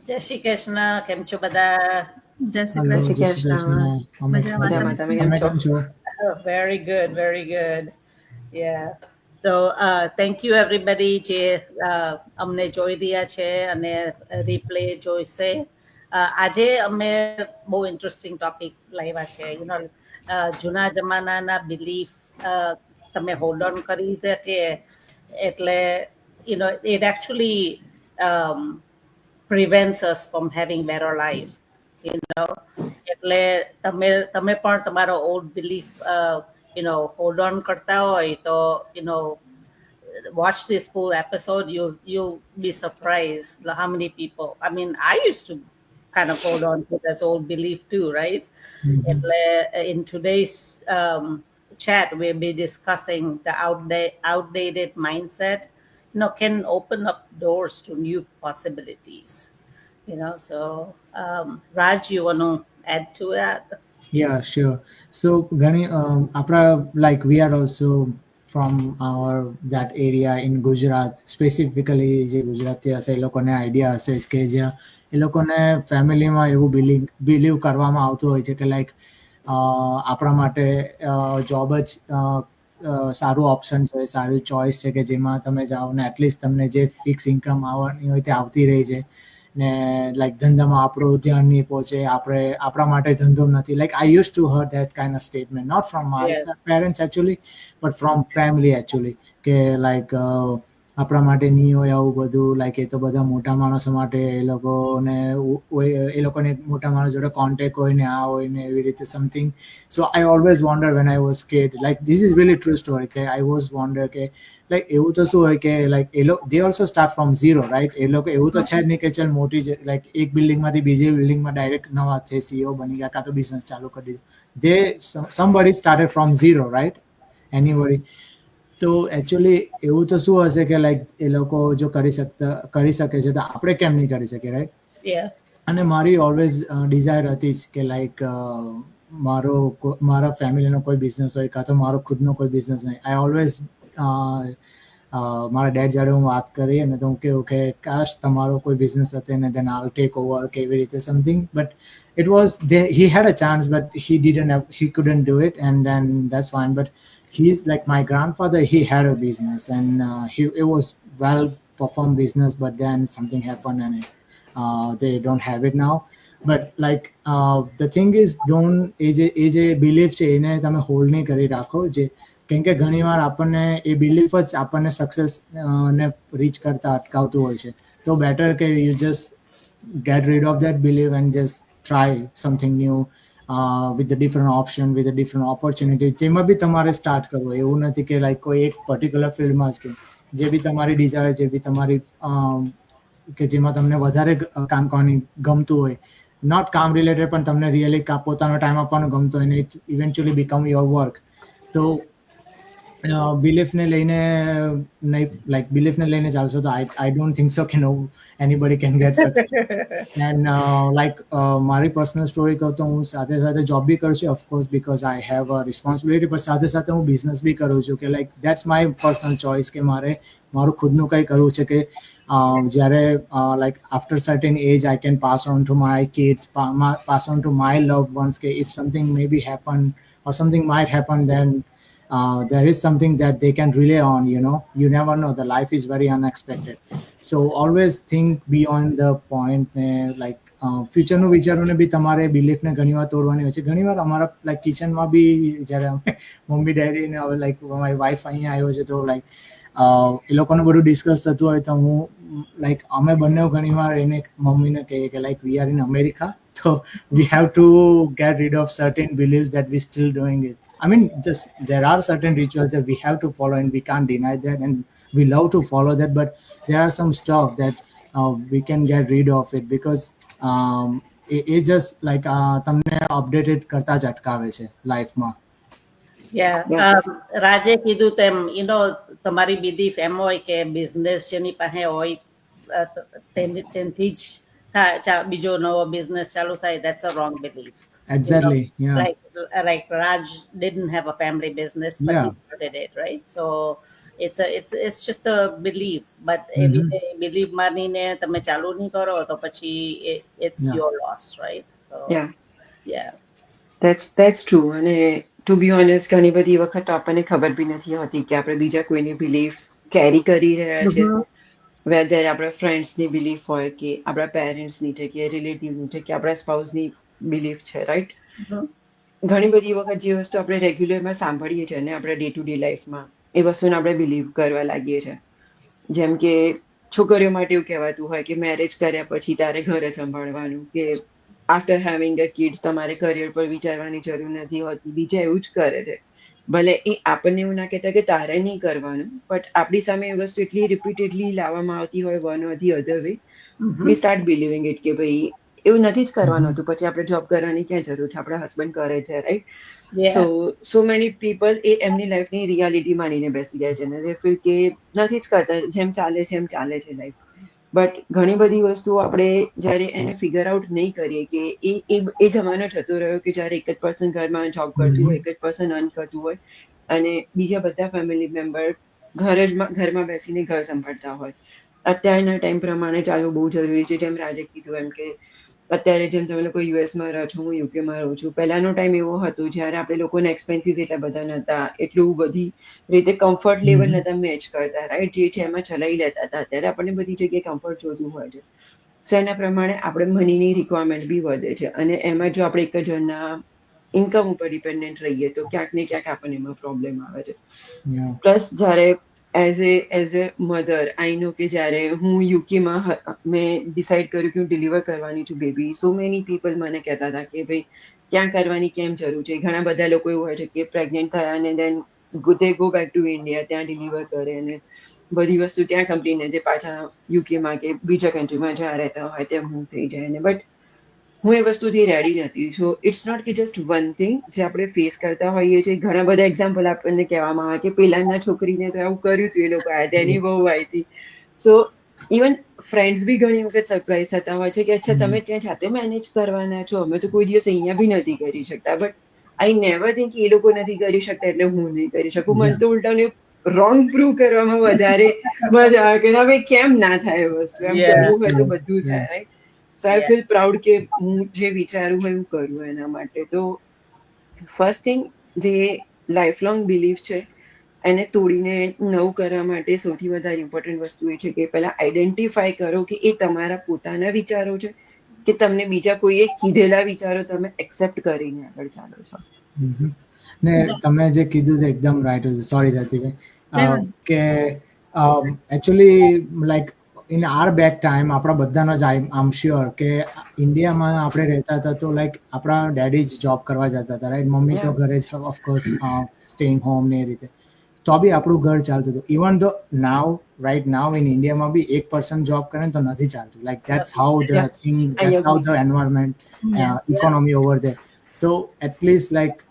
જય શ્રી કૃષ્ણ. કેમ છો બધા? જય શ્રી હેલો, કૃષ્ણ. જય શ્રી કૃષ્ણ. અમે મજામાં, મજામાં. તમે તમે કેમ છો? કેમ છો? Very good, very good. Yeah. So thank you everybody જે અમને જોઈ રહ્યા છે અને રિપ્લે જોઈશે. આજે અમે બહુ ઇન્ટરેસ્ટિંગ ટોપિક લાવ્યા છે. જૂના જમાનાના બિલીફ તમે હોલ્ડ ઓન કરી શકે એટલે it actually um, prevents us from having better life. એટલે તમે પણ તમારો ઓલ્ડ બિલીફ હોલ્ડ ઓન કરતા હોય તો watch this full episode. You'll be surprised how many people. I mean, I used to kind of hold on to this old belief too, right? Mhm. In today's chat, we'll be discussing the outdated mindset. Can open up doors to new possibilities. So Raj, you want to add to that? Yeah, sure. So, ઘણી આપણા like we are also from our that area in Gujarat, specifically જે ગુજરાતી હશે એ લોકોને idea હશે જ કે જ્યાં એ લોકોને ફેમિલીમાં એવું બિલીવ કરવામાં આવતું હોય છે કે લાઈક આપણા માટે જોબ જ સારું ઓપ્શન છે, સારું ચોઇસ છે કે જેમાં તમે જાઓ ને એટલીસ્ટ તમને જે ફિક્સ ઇન્કમ આવવાની હોય તે આવતી રહી છે ને લાઈક ધંધામાં આપણું ધ્યાન નહીં પહોંચે, આપણા માટે ધંધો નથી. Like I used to hear that kind of statement not from my Yeah. Parents actually but from family actually કે લાઈક આપણા માટે નહીં હોય આવું બધું. લાઈક એ તો બધા મોટા માણસો માટે એ લોકોને મોટા માણસ જોડે કોન્ટેક્ટ હોય ને આ હોય ને એવી રીતે something. So I always wonder when I was kid, like this is really true story કે આઈ વોઝ વોન્ડર કે લાઈક એવું તો શું હોય કે like they also start from zero, right? એ લોકો એવું તો છે જ નહીં કે ચાલ મોટી લાઈક એક બિલ્ડિંગમાંથી બીજી બિલ્ડિંગમાં ડાયરેક્ટ નવા છે સીઈઓ બની ગયા કાં તો બિઝનેસ ચાલુ કરી દીધું. દે somebody started from zero, right? Anybody. તો એકચ્યુઅલી એવું તો શું હશે કે લાઈક એ લોકો જો કરી શકે છે તો આપણે કેમ નહીં કરી શકીએ, રાઈટ? Yeah. અને મારી ઓલવેઝ ડિઝાયર હતી જ કે લાઈક મારા ફેમિલીનો કોઈ બિઝનેસ હોય કાં તો મારો ખુદનો કોઈ બિઝનેસ હોય. આઈ ઓલવેઝ મારા ડેડ જોડે હું વાત કરી અને તો હું કહ્યું કે કાશ તમારો કોઈ બિઝનેસ હતો ને દેન આલ ટેક ઓવર કે એવી રીતે something. But it was he had a chance but he couldn't do it, and then that's fine. But he's like my grandfather, he had a business and it was well performed business, but then something happened and they don't have it now. But like the thing is don't એ જે belief છે એને તમે hold નહીં કરી રાખો. કેમ કે ઘણીવાર આપણને એ બિલીફ જ આપણને સક્સેસ ને રીચ કરતા અટકાવતું હોય છે. તો બેટર કે you just get rid of that belief and just try something new with a different option, with a different opportunity. જેમાં બી તમારે સ્ટાર્ટ કરવું, એવું નથી કે લાઈક કોઈ એક પર્ટિક્યુલર ફિલ્ડમાં જ કે જે બી તમારી ડિઝાયર, જે બી તમારી કે જેમાં તમને વધારે કામ કરવાની ગમતું હોય, નોટ કામ રિલેટેડ પણ તમને રિયલી પોતાનો ટાઈમ આપવાનો ગમતો હોય ને it eventually become your work. તો બિલીફને લઈને નહીં, લાઈક બિલીફને લઈને ચાલશો તો આઈ ડોન્ટ થિંક સો કે no anybody can get success. And like મારી પર્સનલ સ્ટોરી કહું તો હું સાથે સાથે જોબ બી કરું છું of course because I have a responsibility, પણ સાથે સાથે હું બિઝનેસ બી કરું છું કે like that's my personal choice કે મારું ખુદનું કંઈ કરવું છે કે જ્યારે like after certain age I can pass on to my kids, pass on to my love ones કે if something may be happen or something might happen, then there is something that they can rely on. You never know, the life is very unexpected. So always think beyond the point. Like ફ્યુચરનું વિચારોને બી તમારે બિલીફને ઘણીવાર તોડવાની હોય છે. ઘણીવાર અમારા like કિચનમાં બી જ્યારે અમે મમ્મી ડેડીને હવે લાઈક મારી વાઈફ અહીંયા આવ્યો છે તો લાઈક એ લોકોનું બધું ડિસ્કસ થતું હોય તો હું લાઈક અમે બંને ઘણીવાર એને મમ્મીને કહીએ કે like we are in America, so we have to get rid of certain beliefs that we still doing it. I mean, just there are certain rituals that we have to follow and we can't deny that, and we love to follow that, but there are some stuff that we can get rid of it because it just like તમને updated કરતા જ અટકાવે છે લાઈફમાં. રાજે કીધું તેમ તમારી belief એમ હોય કે બિઝનેસ જેની પાસે હોય તેનથી જ બીજો નવો બિઝનેસ ચાલુ થાય. That's a wrong belief. Exactly. Like Raj didn't have a family business, but he started it, right? So it's just a belief, but એવી બિલીફ માનીને તમે ચાલુ નહીં કરો તો પછી it's Yeah. your loss, right? So Yeah, yeah. that's true. અને two be honest ઘણી બધી વખત આપણને ખબર બી નથી હોતી કે આપણે બીજા કોઈની બિલીફ કેરી કરી રહ્યા છે, વેધર આપણા ફ્રેન્ડ્સની બિલીફ હોય કે આપણા પેરેન્ટ્સની છે કે રિલેટિવની છે કે આપણા સ્પાઉસની બિલીફ છે, રાઈટ? ઘણી બધી વખત જે વસ્તુ આપણે રેગ્યુલરમાં સાંભળીએ છીએ ને આપણે ડે ટુ ડે લાઈફમાં, એ વસ્તુને આપણે બિલીવ કરવા લાગીએ છીએ. જેમ કે છોકરીઓ માટે એવું કહેવાતું હોય કે મેરેજ કર્યા પછી તારે ઘર જ સંભાળવાનું, કે આફ્ટર હેવિંગ અ કિડ્સ તમારે કરિયર પર વિચારવાની જરૂર નથી હોતી, બીજા એવું જ કરે છે. ભલે એ આપણને એવું ના કહેતા કે તારે નહીં કરવાનું, બટ આપણી સામે એ વસ્તુ એટલી રિપીટેડલી લાવવામાં આવતી હોય one or the other way, V start believing it કે ભાઈ એવું નથી જ કરવાનું હતું, પછી આપણે જોબ કરવાની ક્યાં જરૂર છે, આપણા હસબન્ડ કરે છે, રાઈટ? સો મેની પીપલ એ એમની લાઈફની રિયાલિટી માનીને બેસી જાય છે અને દે ફીલ કે નથી જ કરતા, જેમ ચાલે છે એમ ચાલે છે લાઈફ. બટ ઘણી બધી વસ્તુઓ આપણે જ્યારે એને ફિગર આઉટ નહીં કરીએ કે એ જમાનો જતો રહ્યો કે જ્યારે એક જ પર્સન ઘરમાં જોબ કરતું હોય, એક જ પર્સન અર્ન કરતું હોય અને બીજા બધા ફેમિલી મેમ્બર ઘરમાં બેસીને ઘર સંભાળતા હોય. અત્યારના ટાઈમ પ્રમાણે ચાલવું બહુ જરૂરી છે. જેમ રાજે કીધું એમ કે અત્યારે જેમ તમે લોકો યુએસમાં રહો છો, હું યુકેમાં રહું છું, પહેલાનો ટાઈમ એવો હતો જ્યારે આપણે લોકોને એક્સપેન્સીસ એટલા બધા નહોતા, એટલું બધી રીતે કમ્ફર્ટ લેવલ નહોતા મેચ કરતા, રાઈટ? જે છે એમાં ચલાવી લેતા હતા. અત્યારે આપણને બધી જગ્યાએ કમ્ફર્ટ જોતું હોય છે. સો એના પ્રમાણે આપણે મનીની રિક્વાયરમેન્ટ બી વધે છે અને એમાં જો આપણે એક જ જણના ઇન્કમ ઉપર ડિપેન્ડન્ટ રહીએ તો ક્યાંક ને ક્યાંક આપણને એમાં પ્રોબ્લેમ આવે છે. પ્લસ જ્યારે એઝ એ મધર આઈ નો કે જ્યારે હું યુકેમાં મેં ડિસાઇડ કર્યું કે હું ડિલિવર કરવાની છું બેબી, સો મેની પીપલ મને કહેતા હતા કે ભાઈ ક્યાં કરવાની કેમ જરૂર છે. ઘણા બધા લોકો એવું હોય છે કે પ્રેગ્નેન્ટ થયા અને then they go back to India, ત્યાં ડિલિવર કરે અને બધી વસ્તુ ત્યાં કંપનીને જે પાછા યુકેમાં કે બીજા કન્ટ્રીમાં જ્યાં રહેતા હોય ત્યાં મૂવ થઈ જાય ને. બટ હું એ વસ્તુથી રેડી નથી. સો ઇટ્સ નોટ કે જસ્ટ વન થિંગ જે આપણે ફેસ કરતા હોઈએ છીએ. ઘણા બધા એક્ઝામ્પલ આપણને કહેવામાં આવે કે પેલાના છોકરીને તો એવું કર્યું હતું, એ લોકો આવ્યા તેની બહુ આવી હતી. સો ઇવન ફ્રેન્ડ્સ બી ઘણી વખત સરપ્રાઈઝ થતા હોય છે કે અચ્છા તમે ત્યાં જાતે મેનેજ કરવાના છો, અમે તો કોઈ દિવસ અહીંયા બી નથી કરી શકતા. બટ આઈ નેવર થિંક એ લોકો નથી કરી શકતા એટલે હું નહીં કરી શકું. મને તો ઉલટાનું રોંગ પ્રૂવ કરવામાં વધારે મજા આવે કે ભાઈ કેમ ના થાય વસ્તુ, એમ કરવું હોય તો બધું થાય, right? So I feel proud કે હું જે વિચારું હોય હું કરું એના માટે. તો ફર્સ્ટ થિંગ જે લાઈફ લોંગ બિલીફ છે એને તોડીને નવું કરવા માટે સૌથી વધારે ઇમ્પોર્ટન્ટ વસ્તુ એ છે કે પહેલા આઈડેન્ટિફાય કરો કે એ તમારા પોતાના વિચારો છે કે તમને બીજા કોઈએ કીધેલા વિચારો તમે એક્સેપ્ટ કરીને આગળ ચાલો છો. ને તમે જે કીધું તે એકદમ રાઈટ હતું. સોરી ધરતીભાઈ, કે actually like in our back time આપણા બધાનો જ આમ શ્યોર કે ઇન્ડિયામાં આપણે રહેતા હતા તો લાઈક આપણા ડેડી જ જોબ કરવા જતા હતા, રાઈટ? મમ્મી તો ઘરે જ ઓફકોર્સ સ્ટેઇંગ હોમ ને એ રીતે, તો બી આપણું ઘર ચાલતું હતું. ઇવન ધો નાવ રાઈટ નાવ ઇન ઇન્ડિયામાં બી એક પર્સન જોબ કરે ને તો નથી ચાલતું. Like that's how the thing, that's how the environment, economy over there. તો એટલીસ્ટ લાઈક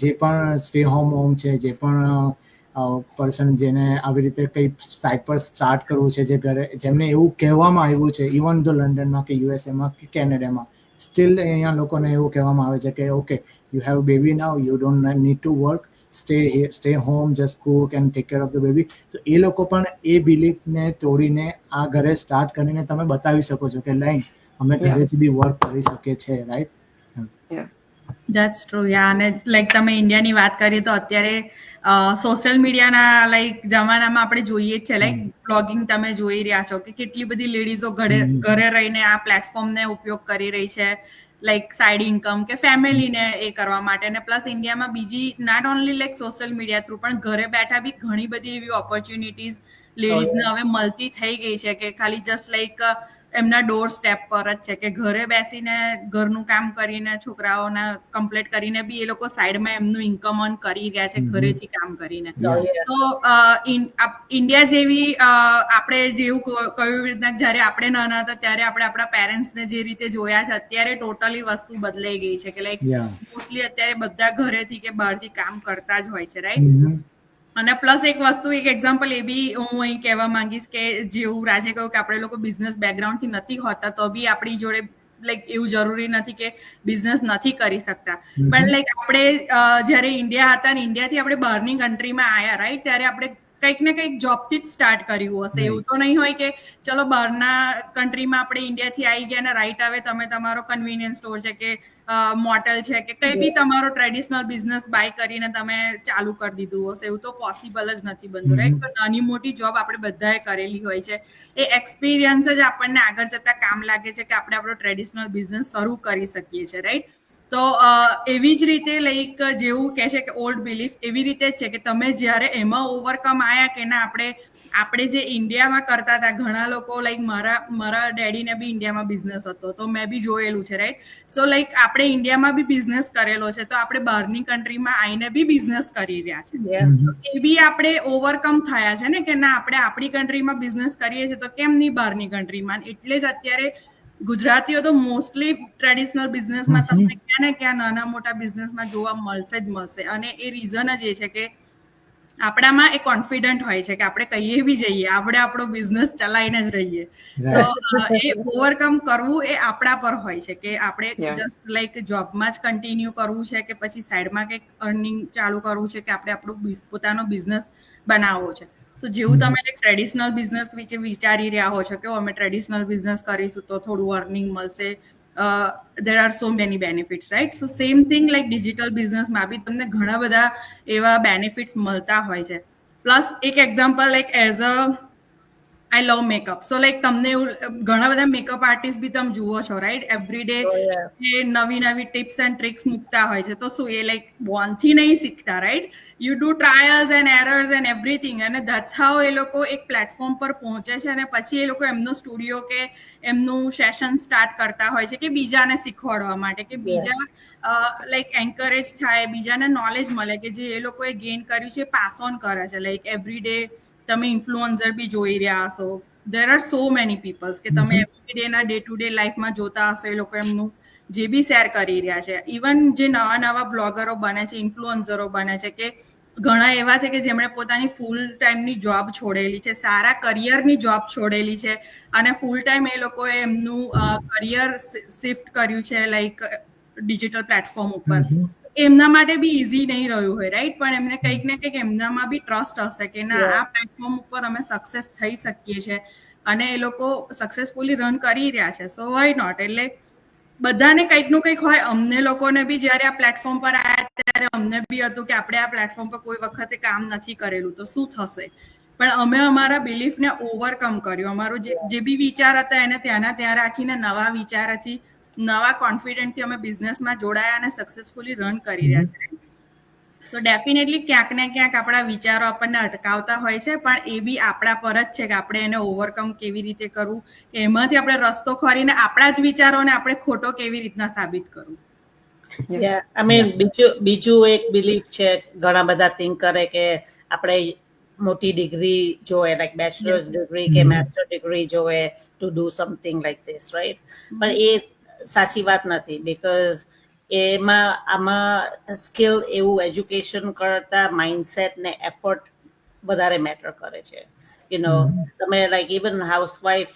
જે પણ સ્ટે હોમ છે, જે પણ પર્સન જેને આવી રીતે કંઈ સાઇટ પર સ્ટાર્ટ કરવું છે, જે ઘરે જેમને એવું કહેવામાં આવ્યું છે, ઇવન તો લંડનમાં કે યુએસએમાં કે કેનેડામાં સ્ટીલ અહીંયા લોકોને એવું કહેવામાં આવે છે કે okay you have baby now, you don't need to work, stay home, just Cook and take care of the baby. તો એ લોકો પણ એ બિલીફને તોડીને આ ઘરે સ્ટાર્ટ કરીને તમે બતાવી શકો છો કે લાઈન અમે ઘરેથી બી વર્ક કરી શકીએ છીએ, રાઈટ? That's true. યા, અને લાઈક તમે ઇન્ડિયાની વાત કરીએ તો અત્યારે સોશિયલ મીડિયાના લાઈક જમાનામાં આપણે જોઈએ જ છે, લાઈક બ્લોગિંગ તમે જોઈ રહ્યા છો કે કેટલી બધી લેડીઝો ઘરે રહીને આ પ્લેટફોર્મને ઉપયોગ કરી રહી છે, લાઈક સાઈડ ઇન્કમ કે ફેમિલીને એ કરવા માટે. અને પ્લસ ઇન્ડિયામાં બીજી not only like social media through પણ ઘરે બેઠા બી ઘણી બધી એવી ઓપોર્ચ્યુનિટીઝ લેડીઝને હવે મળતી થઈ ગઈ છે કે ખાલી જસ્ટ લાઈક એમના ડોર સ્ટેપ પર જ છે કે ઘરે બેસીને ઘરનું કામ કરીને છોકરાઓને કમ્પ્લીટ કરીને બી એ લોકો સાઈડમાં એમનું ઇન્કમ અર્ન કરી રહ્યા છે ઘરેથી કામ કરીને. તો ઇન્ડિયા જેવી આપણે જેવું કહ્યું રીતના જ્યારે આપણે નાના હતા ત્યારે આપણે આપણા પેરેન્ટ્સને જે રીતે જોયા છે, અત્યારે ટોટલી વસ્તુ બદલાઈ ગઈ છે કે લાઈક મોસ્ટલી અત્યારે બધા ઘરેથી કે બહારથી કામ કરતા જ હોય છે, રાઈટ? અને પ્લસ એક વસ્તુ, એક એક્ઝામ્પલ એ બી હું અહીં કહેવા માંગીશ કે જેવું રાજે કહ્યું કે આપણે લોકો બિઝનેસ બેકગ્રાઉન્ડથી નથી હોતા તો બી આપણી જોડે લાઈક એવું જરૂરી નથી કે બિઝનેસ નથી કરી શકતા. પણ લાઈક આપણે જ્યારે ઇન્ડિયા હતા ને ઇન્ડિયાથી આપણે બહારની કન્ટ્રીમાં આવ્યા, રાઈટ? ત્યારે આપણે કંઈક ને કંઈક જોબથી જ સ્ટાર્ટ કર્યું હશે. એવું તો નહીં હોય કે ચલો બહારના કન્ટ્રીમાં આપણે ઇન્ડિયાથી આવી ગયા ને રાઈટ આવે તમે તમારો કન્વીનિયન્સ સ્ટોર છે કે મોટેલ છે કે કંઈ બી તમારો ટ્રેડિશનલ બિઝનેસ બાય કરીને તમે ચાલુ કરી દીધું હશે. એવું તો પોસિબલ જ નથી બનતું, રાઈટ? તો નાની મોટી જોબ આપણે બધાએ કરેલી હોય છે. એ એક્સપિરિયન્સ જ આપણને આગળ જતા કામ લાગે છે કે આપણે આપણો ટ્રેડિશનલ બિઝનેસ શરૂ કરી શકીએ છીએ, રાઈટ? તો એવી જ રીતે લાઈક જેવું કહે છે કે ઓલ્ડ બિલીફ, એવી રીતે જ છે કે તમે જ્યારે એમાં ઓવરકમ આવ્યા કે ના આપણે જે ઇન્ડિયામાં કરતા હતા, ઘણા લોકો લાઈક મારા ડેડીને બી ઇન્ડિયામાં બિઝનેસ હતો તો મેં બી જોયેલું છે, રાઈટ? સો લાઈક આપણે ઇન્ડિયામાં બી બિઝનેસ કરેલો છે તો આપણે બહારની કન્ટ્રીમાં આવીને બી બિઝનેસ કરી રહ્યા છે. એ બી આપણે ઓવરકમ થયા છે ને કે ના આપણે આપણી કન્ટ્રીમાં બિઝનેસ કરીએ છીએ તો કેમ નહીં બહારની કન્ટ્રીમાં. એટલે જ અત્યારે ગુજરાતીઓ તો મોસ્ટલી ટ્રેડિશનલ બિઝનેસમાં તમને ક્યાં ને ક્યાં નાના મોટા બિઝનેસમાં જોવા મળશે. અને એ રીઝન જ એ છે કે આપણામાં એ કોન્ફિડન્ટ હોય છે કે આપણે કહીએ બી જઈએ આપણે આપણો બિઝનેસ ચલાવીને જ રહીએ. તો એ ઓવરકમ કરવું એ આપણા પર હોય છે કે આપણે જસ્ટ લાઈક જોબમાં જ કન્ટિન્યુ કરવું છે કે પછી સાઈડમાં કંઈક અર્નિંગ ચાલુ કરવું છે કે આપણે આપણો પોતાનો બિઝનેસ બનાવવો છે. તો જેવું તમે ટ્રેડિશનલ બિઝનેસ વિશે વિચારી રહ્યા હો છો કે અમે ટ્રેડિશનલ બિઝનેસ કરીશું તો થોડું અર્નિંગ મળશે, there are so many benefits, right? So same thing like digital બિઝનેસમાં બી તમને ઘણા બધા એવા બેનિફિટ્સ મળતા હોય છે. પ્લસ એક example like as a I love makeup, so like તમને ઘણા બધા મેકઅપ આર્ટિસ્ટ બી તમે જુઓ છો, રાઈટ? એવરી ડે એ નવી ટિપ્સ એન્ડ ટ્રિક્સ મૂકતા હોય છે. તો શું એ લાઈક બોનથી નહીં શીખતા, right? You do trials and errors and everything, અને દેટ્સ હાઉ એ લોકો એક પ્લેટફોર્મ પર પહોંચે છે અને પછી એ લોકો એમનો સ્ટુડિયો કે એમનું સેશન સ્ટાર્ટ કરતા હોય છે કે બીજાને શીખવાડવા માટે, કે બીજા લાઈક એન્કરેજ થાય, બીજાને નોલેજ મળે કે જે એ લોકોએ ગેઇન કર્યું છે પાસ ઓન કરે છે. લાઈક એવરી ડે તમે ઇન્ફ્લુઅન્સર બી જોઈ રહ્યા હશો. There are so many peoples કે તમે એવરી ડેના ડે ટુ ડે લાઈફમાં જોતા હશો એ લોકો એમનું જે બી શેર કરી રહ્યા છે. ઇવન જે નવા બ્લોગરો બને છે, ઇન્ફ્લુઅન્સરો બને છે, કે ઘણા એવા છે કે જેમણે પોતાની ફૂલ ટાઈમની જોબ છોડેલી છે, સારા કરિયરની જોબ છોડેલી છે અને ફૂલ ટાઈમ એ લોકોએ એમનું કરિયર શિફ્ટ કર્યું છે લાઈક ડિજિટલ પ્લેટફોર્મ ઉપર. એમના માટે બી ઇઝી નહીં રહ્યું હોય, રાઈટ? પણ એમને કંઈક ને કંઈક એમનામાં બી ટ્રસ્ટ હશે કે ના આ પ્લેટફોર્મ ઉપર અમે સક્સેસ થઈ શકીએ છીએ અને એ લોકો સક્સેસફુલી રન કરી રહ્યા છે. સો વાય નોટ? એટલે બધાને કંઈક નું કંઈક હોય. અમને લોકોને બી જ્યારે આ પ્લેટફોર્મ પર આવ્યા ત્યારે અમને બી હતું કે આપણે આ પ્લેટફોર્મ પર કોઈ વખતે કામ નથી કરેલું તો શું થશે, પણ અમે અમારા બિલીફને ઓવરકમ કર્યું. અમારો જે બી વિચાર હતા એને ત્યાંના ત્યાં રાખીને નવા વિચારથી, નવા કોન્ફિડન્ટથી અમે બિઝનેસમાં જોડાયા અને સક્સેસફુલી રન કરી રહ્યા છે. સો ડેફિનેટલી ક્યાંક ને ક્યાંક આપણા વિચારો આપણને અટકાવતા હોય છે, પણ એ બી આપણા પર જ છે કે આપણે એને ઓવરકમ કેવી રીતે કરવું, એમાંથી આપણે રસ્તો ખોરીને આપણા જ વિચારોને આપણે ખોટો કેવી રીતના સાબિત કરવું. આઈ મીન બીજું એક બિલીફ છે ઘણા બધા થિંક કરે કે આપણે મોટી ડિગ્રી જોઈએ, લાઈક બેચલર્સ ડિગ્રી કે માસ્ટર ડિગ્રી જોઈએ to do something like this, right? પણ એ સાચી વાત નથી. બીકોઝ આમાં સ્કિલ એવું એજ્યુકેશન કરતા માઇન્ડસેટ ને એફર્ટ વધારે મેટર કરે છે. તમે લાઈક ઇવન હાઉસવાઇફ,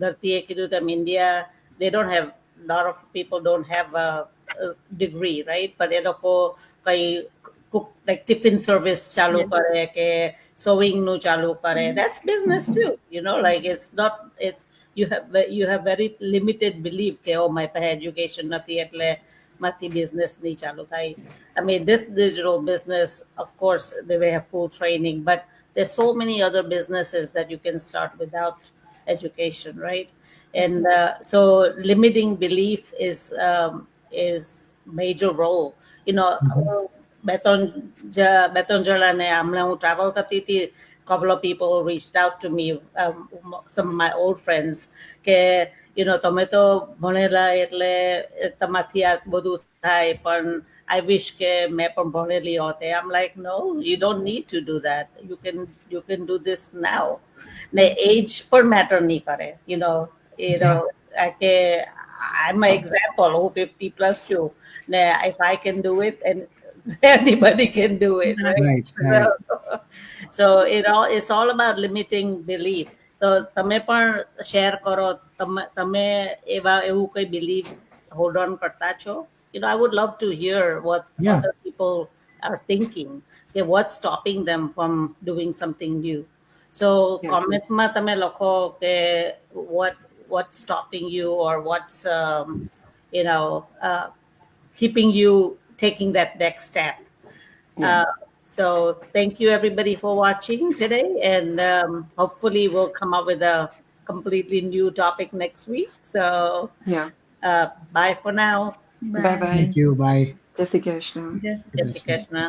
ધરતીએ કીધું તેમ India they don't have, lot of people don't have a degree, right? પણ એ લોકો કઈ cook like tiffin service ચાલુ કરે કે sewing નું ચાલુ કરે. That's business too, like it's not, it's you have very limited belief કે my પાસે education નથી એટલે માથી business નહીં ચાલુ થાય. I mean, this digital business, of course, they will have full training, but there's so many other businesses that you can start without education, right? And so limiting belief is major role. બે ત્રણ જણાને હમણાં હું travel કરતી હતી, couple of people reached out to me, some of my old friends, કે તમે તો ભણેલા એટલે તમારથી આ બધું થાય, પણ I wish કે મેં પણ ભણેલી હોતે. I'm like, no, you don't need to do that. You can do this now. ને એજ પણ મેટર નહીં કરે. કે I'm an example who 50 plus છું ને if I can do it and anybody can do it, right? So it's all about limiting belief. So તમે પણ share કરો, તમે એવું કઈ belief hold on કરતા છો? I would love to hear what other people are thinking, okay, what's stopping them from doing something new. So Yeah. comment માં તમે લખો કે what's stopping you, or what's you know keeping you taking that next step. Yeah. So thank you everybody for watching today, and hopefully we'll come up with a completely new topic next week. So Yeah. bye for now. Bye bye. Thank you. Bye. Jai Shri Krishna. Just Jai Shri Krishna.